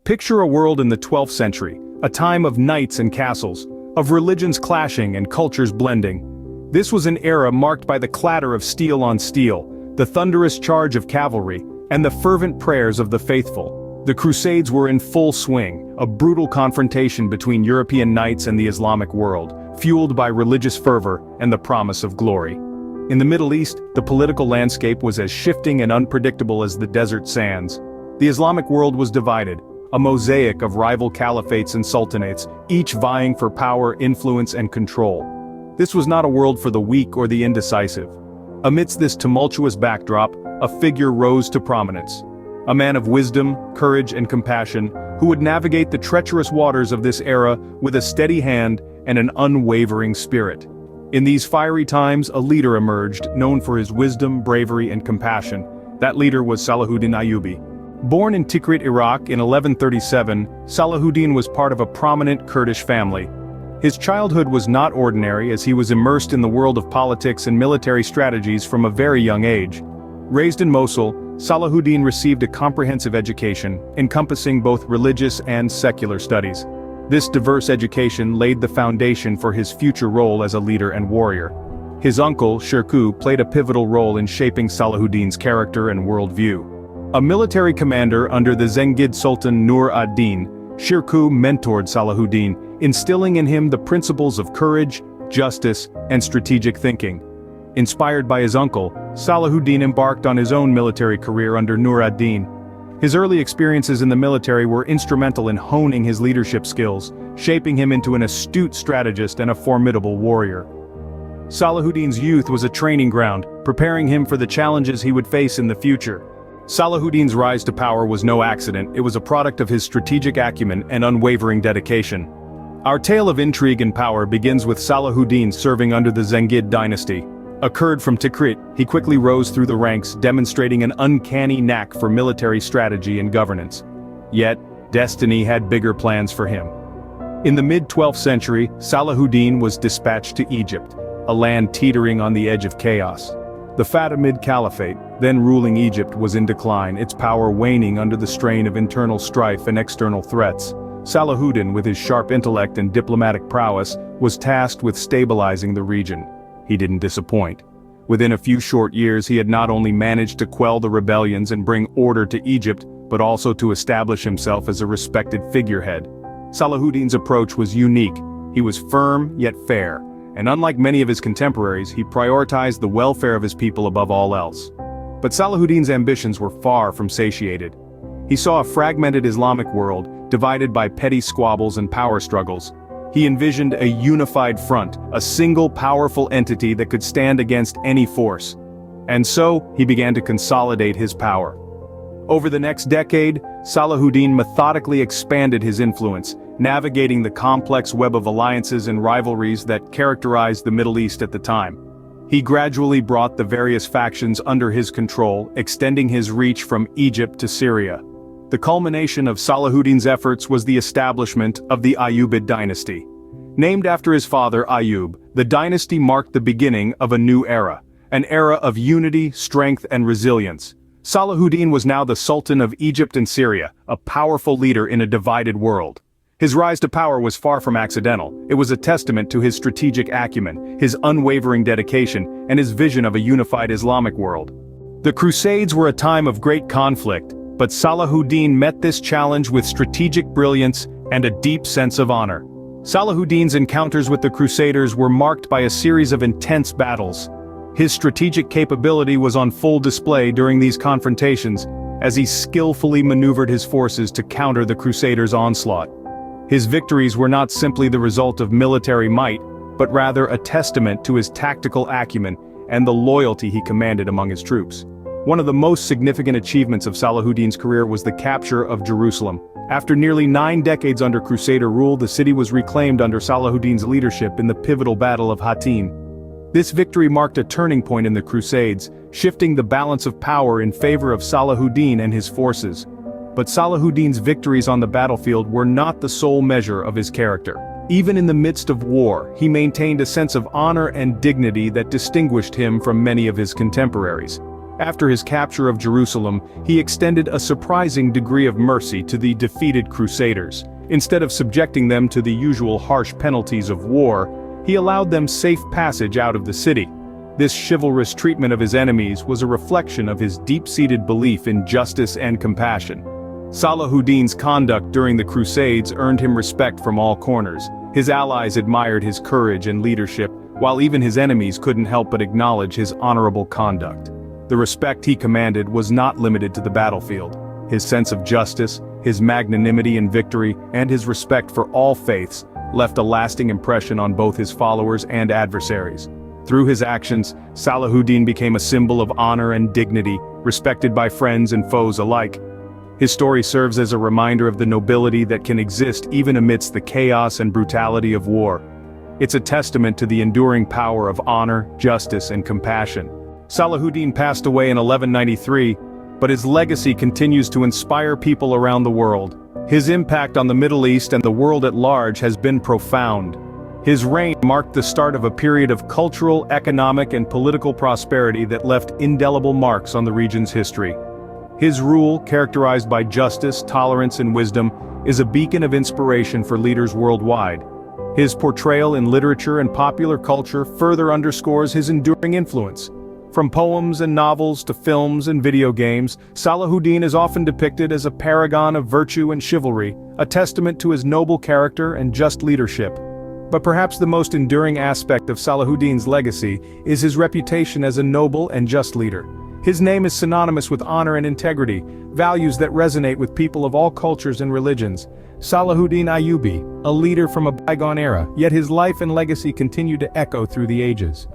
Picture a world in the 12th century, a time of knights and castles, of religions clashing and cultures blending. This was an era marked by the clatter of steel on steel, the thunderous charge of cavalry, and the fervent prayers of the faithful. The Crusades were in full swing, a brutal confrontation between European knights and the Islamic world, fueled by religious fervor and the promise of glory. In the Middle East, the political landscape was as shifting and unpredictable as the desert sands. The Islamic world was divided, a mosaic of rival caliphates and sultanates, each vying for power, influence, and control. This was not a world for the weak or the indecisive. Amidst this tumultuous backdrop, a figure rose to prominence. A man of wisdom, courage, and compassion, who would navigate the treacherous waters of this era with a steady hand and an unwavering spirit. In these fiery times, a leader emerged, known for his wisdom, bravery, and compassion. That leader was Sallahudin Ayyubi. Born in Tikrit, Iraq in 1137, Sallahudin was part of a prominent Kurdish family. His childhood was not ordinary, as he was immersed in the world of politics and military strategies from a very young age. Raised in Mosul, Sallahudin received a comprehensive education, encompassing both religious and secular studies. This diverse education laid the foundation for his future role as a leader and warrior. His uncle, Shirkuh, played a pivotal role in shaping Sallahudin's character and worldview. A military commander under the Zengid Sultan Nur ad-Din, Shirkuh mentored Sallahudin, instilling in him the principles of courage, justice, and strategic thinking. Inspired by his uncle, Sallahudin embarked on his own military career under Nur ad-Din. His early experiences in the military were instrumental in honing his leadership skills, shaping him into an astute strategist and a formidable warrior. Sallahudin's youth was a training ground, preparing him for the challenges he would face in the future. Sallahudin's rise to power was no accident, it was a product of his strategic acumen and unwavering dedication. Our tale of intrigue and power begins with Sallahudin serving under the Zengid dynasty. A Kurd from Tikrit, he quickly rose through the ranks, demonstrating an uncanny knack for military strategy and governance. Yet, destiny had bigger plans for him. In the mid-12th century, Sallahudin was dispatched to Egypt, a land teetering on the edge of chaos. The Fatimid Caliphate, then ruling Egypt, was in decline, its power waning under the strain of internal strife and external threats. Sallahudin, with his sharp intellect and diplomatic prowess, was tasked with stabilizing the region. He didn't disappoint. Within a few short years, he had not only managed to quell the rebellions and bring order to Egypt, but also to establish himself as a respected figurehead. Sallahudin's approach was unique. He was firm yet fair, and unlike many of his contemporaries, he prioritized the welfare of his people above all else. But Sallahudin's ambitions were far from satiated. He saw a fragmented Islamic world, divided by petty squabbles and power struggles. He envisioned a unified front, a single powerful entity that could stand against any force. And so, he began to consolidate his power. Over the next decade, Sallahudin methodically expanded his influence, navigating the complex web of alliances and rivalries that characterized the Middle East at the time. He gradually brought the various factions under his control, extending his reach from Egypt to Syria. The culmination of Sallahudin's efforts was the establishment of the Ayyubid dynasty. Named after his father Ayyub, the dynasty marked the beginning of a new era, an era of unity, strength, and resilience. Sallahudin was now the Sultan of Egypt and Syria, a powerful leader in a divided world. His rise to power was far from accidental. It was a testament to his strategic acumen, his unwavering dedication, and his vision of a unified Islamic world. The Crusades were a time of great conflict, but Sallahudin met this challenge with strategic brilliance and a deep sense of honor. Sallahudin's encounters with the Crusaders were marked by a series of intense battles. His strategic capability was on full display during these confrontations, as he skillfully maneuvered his forces to counter the Crusaders' onslaught. His victories were not simply the result of military might, but rather a testament to his tactical acumen and the loyalty he commanded among his troops. One of the most significant achievements of Sallahudin's career was the capture of Jerusalem. After nearly 9 decades under Crusader rule, the city was reclaimed under Sallahudin's leadership in the pivotal Battle of Hattin. This victory marked a turning point in the Crusades, shifting the balance of power in favor of Sallahudin and his forces. But Sallahudin's victories on the battlefield were not the sole measure of his character. Even in the midst of war, he maintained a sense of honor and dignity that distinguished him from many of his contemporaries. After his capture of Jerusalem, he extended a surprising degree of mercy to the defeated Crusaders. Instead of subjecting them to the usual harsh penalties of war, he allowed them safe passage out of the city. This chivalrous treatment of his enemies was a reflection of his deep-seated belief in justice and compassion. Sallahudin's conduct during the Crusades earned him respect from all corners. His allies admired his courage and leadership, while even his enemies couldn't help but acknowledge his honorable conduct. The respect he commanded was not limited to the battlefield. His sense of justice, his magnanimity in victory, and his respect for all faiths left a lasting impression on both his followers and adversaries. Through his actions, Sallahudin became a symbol of honor and dignity, respected by friends and foes alike. His story serves as a reminder of the nobility that can exist even amidst the chaos and brutality of war. It's a testament to the enduring power of honor, justice, and compassion. Sallahudin passed away in 1193, but his legacy continues to inspire people around the world. His impact on the Middle East and the world at large has been profound. His reign marked the start of a period of cultural, economic, and political prosperity that left indelible marks on the region's history. His rule, characterized by justice, tolerance, and wisdom, is a beacon of inspiration for leaders worldwide. His portrayal in literature and popular culture further underscores his enduring influence. From poems and novels to films and video games, Sallahudin is often depicted as a paragon of virtue and chivalry, a testament to his noble character and just leadership. But perhaps the most enduring aspect of Sallahudin's legacy is his reputation as a noble and just leader. His name is synonymous with honor and integrity, values that resonate with people of all cultures and religions. Sallahudin Ayyubi, a leader from a bygone era, yet his life and legacy continue to echo through the ages.